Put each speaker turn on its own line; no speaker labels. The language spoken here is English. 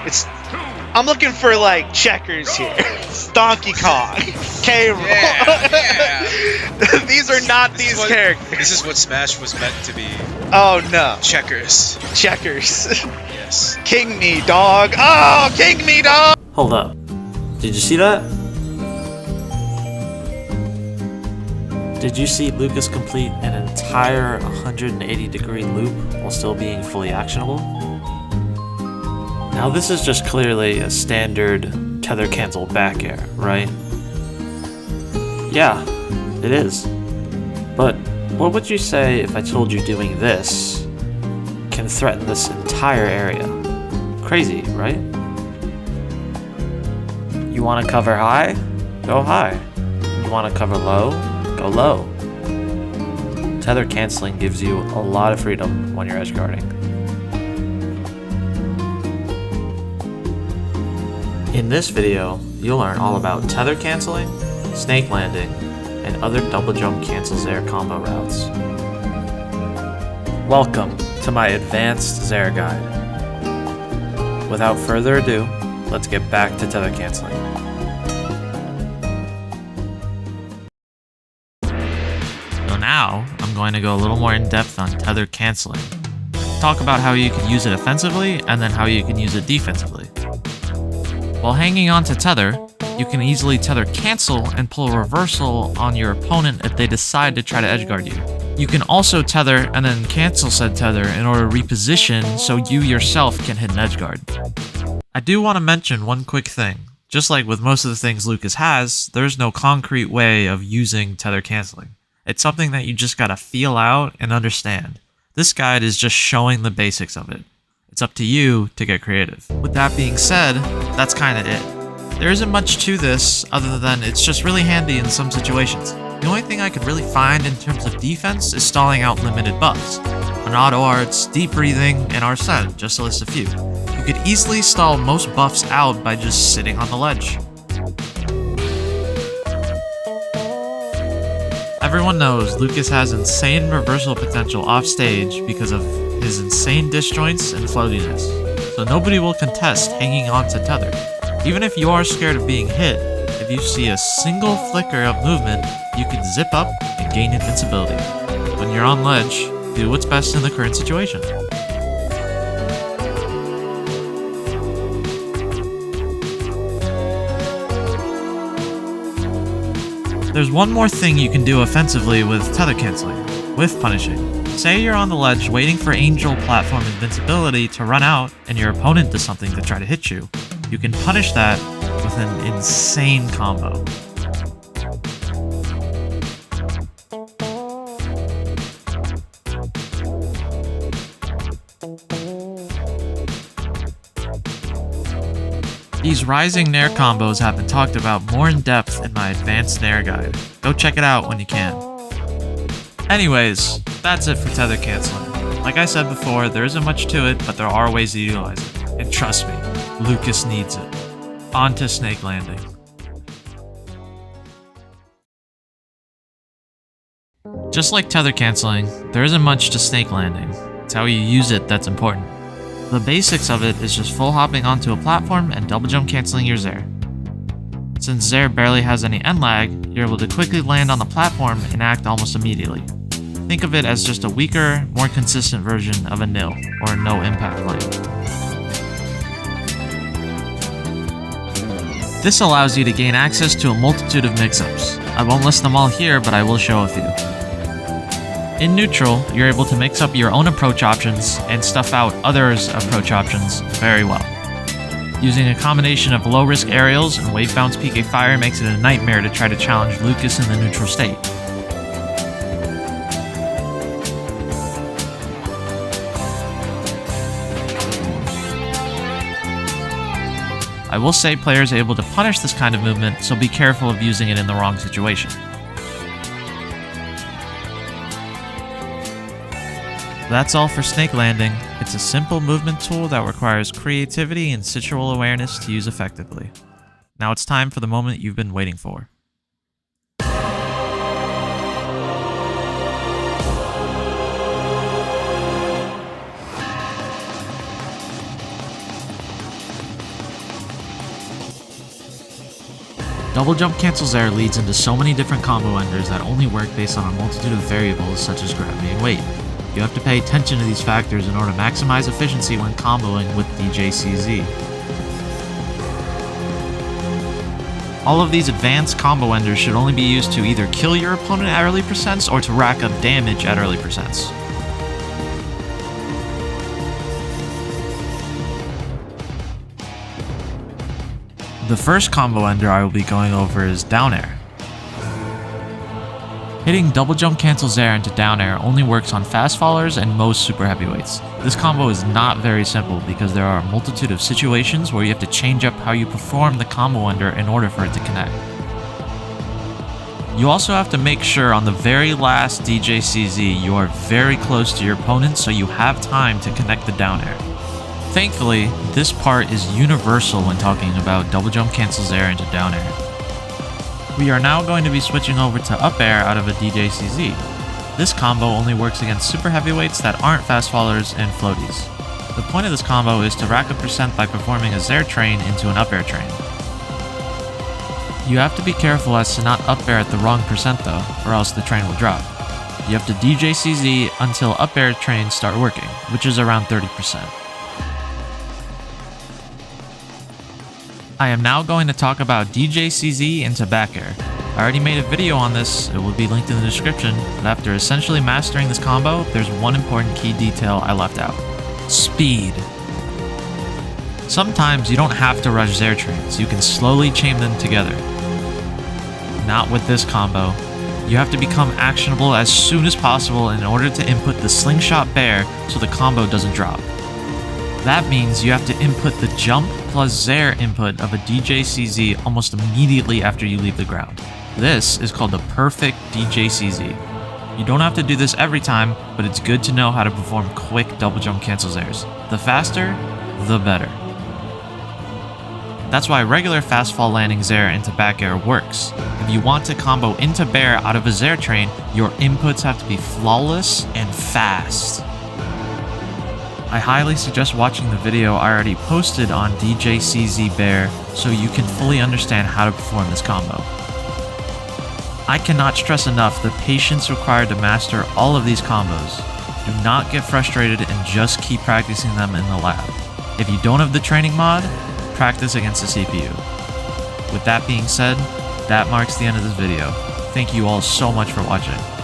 It's. I'm looking for like checkers here. Donkey Kong, K. Rool.
Yeah.
These are not these characters.
This is what Smash was meant to be.
Oh no.
Checkers.
Checkers.
Yes.
King me, dog. Oh, king me, dog.
Hold up. Did you see that? Did you see Lucas complete an entire 180-degree loop while still being fully actionable? Now this is just clearly a standard tether cancel back air, right? Yeah, it is. But what would you say if I told you doing this can threaten this entire area? Crazy, right? You want to cover high? Go high. You want to cover low? Go low. Tether canceling gives you a lot of freedom when you're edge guarding. In this video, you'll learn all about tether canceling, snake landing, and other double jump cancel Zair combo routes. Welcome to my advanced Zair guide. Without further ado, let's get back to tether canceling. So now, I'm going to go a little more in depth on tether canceling. Talk about how you can use it offensively and then how you can use it defensively. While hanging on to tether, you can easily tether cancel and pull a reversal on your opponent if they decide to try to edgeguard you. You can also tether and then cancel said tether in order to reposition so you yourself can hit an edgeguard. I do want to mention one quick thing. Just like with most of the things Lucas has, there's no concrete way of using tether canceling. It's something that you just gotta feel out and understand. This guide is just showing the basics of it. It's up to you to get creative. With that being said, that's kinda it. There isn't much to this other than it's just really handy in some situations. The only thing I could really find in terms of defense is stalling out limited buffs. On auto arts, deep breathing, and Arsene, just to list a few. You could easily stall most buffs out by just sitting on the ledge. Everyone knows Lucas has insane reversal potential off stage because of his insane disjoints and floatiness, so nobody will contest hanging on to tether. Even if you are scared of being hit, if you see a single flicker of movement, you can zip up and gain invincibility. When you're on ledge, do what's best in the current situation. There's one more thing you can do offensively with tether canceling, with punishing. Say you're on the ledge waiting for angel platform invincibility to run out and your opponent does something to try to hit you. You can punish that with an insane combo. These rising Nair combos have been talked about more in depth in my advanced Nair guide. Go check it out when you can. Anyways, that's it for tether canceling. Like I said before, there isn't much to it, but there are ways to utilize it. And trust me, Lucas needs it. On to snake landing. Just like tether canceling, there isn't much to snake landing. It's how you use it that's important. The basics of it is just full hopping onto a platform and double jump canceling your Zair. Since Zair barely has any end lag, you're able to quickly land on the platform and act almost immediately. Think of it as just a weaker, more consistent version of a nil, or no impact play. This allows you to gain access to a multitude of mix-ups. I won't list them all here, but I will show a few. In neutral, you're able to mix up your own approach options and stuff out others' approach options very well. Using a combination of low-risk aerials and wave bounce PK fire makes it a nightmare to try to challenge Lucas in the neutral state. I will say players are able to punish this kind of movement, so be careful of using it in the wrong situation. That's all for snake landing. It's a simple movement tool that requires creativity and situal awareness to use effectively. Now it's time for the moment you've been waiting for. Double jump cancel Zair leads into so many different combo enders that only work based on a multitude of variables such as gravity and weight. You have to pay attention to these factors in order to maximize efficiency when comboing with DJCZ. All of these advanced combo enders should only be used to either kill your opponent at early percents or to rack up damage at early percents. The first combo ender I will be going over is down air. Hitting double jump cancel Zair into down air only works on fast fallers and most super heavyweights. This combo is not very simple because there are a multitude of situations where you have to change up how you perform the combo ender in order for it to connect. You also have to make sure on the very last DJCZ you are very close to your opponent so you have time to connect the down air. Thankfully, this part is universal when talking about double jump cancel Zair into down air. We are now going to be switching over to up air out of a DJCZ. This combo only works against super heavyweights that aren't fast fallers and floaties. The point of this combo is to rack up percent by performing a Zair train into an up air train. You have to be careful as to not up air at the wrong percent though, or else the train will drop. You have to DJCZ until up air trains start working, which is around 30%. I am now going to talk about DJCZ into back air. I already made a video on this, it will be linked in the description, but after essentially mastering this combo, there's one important key detail I left out. Speed. Sometimes you don't have to rush Zair trains, you can slowly chain them together. Not with this combo. You have to become actionable as soon as possible in order to input the slingshot bear so the combo doesn't drop. That means you have to input the jump plus Zair input of a DJCZ almost immediately after you leave the ground. This is called the perfect DJCZ. You don't have to do this every time, but it's good to know how to perform quick double jump cancel Zairs. The faster, the better. That's why regular fast fall landing Zair into back air works. If you want to combo into bear out of a Zair train, your inputs have to be flawless and fast. I highly suggest watching the video I already posted on DJCZ Bear so you can fully understand how to perform this combo. I cannot stress enough the patience required to master all of these combos. Do not get frustrated and just keep practicing them in the lab. If you don't have the training mod, practice against the CPU. With that being said, that marks the end of this video. Thank you all so much for watching.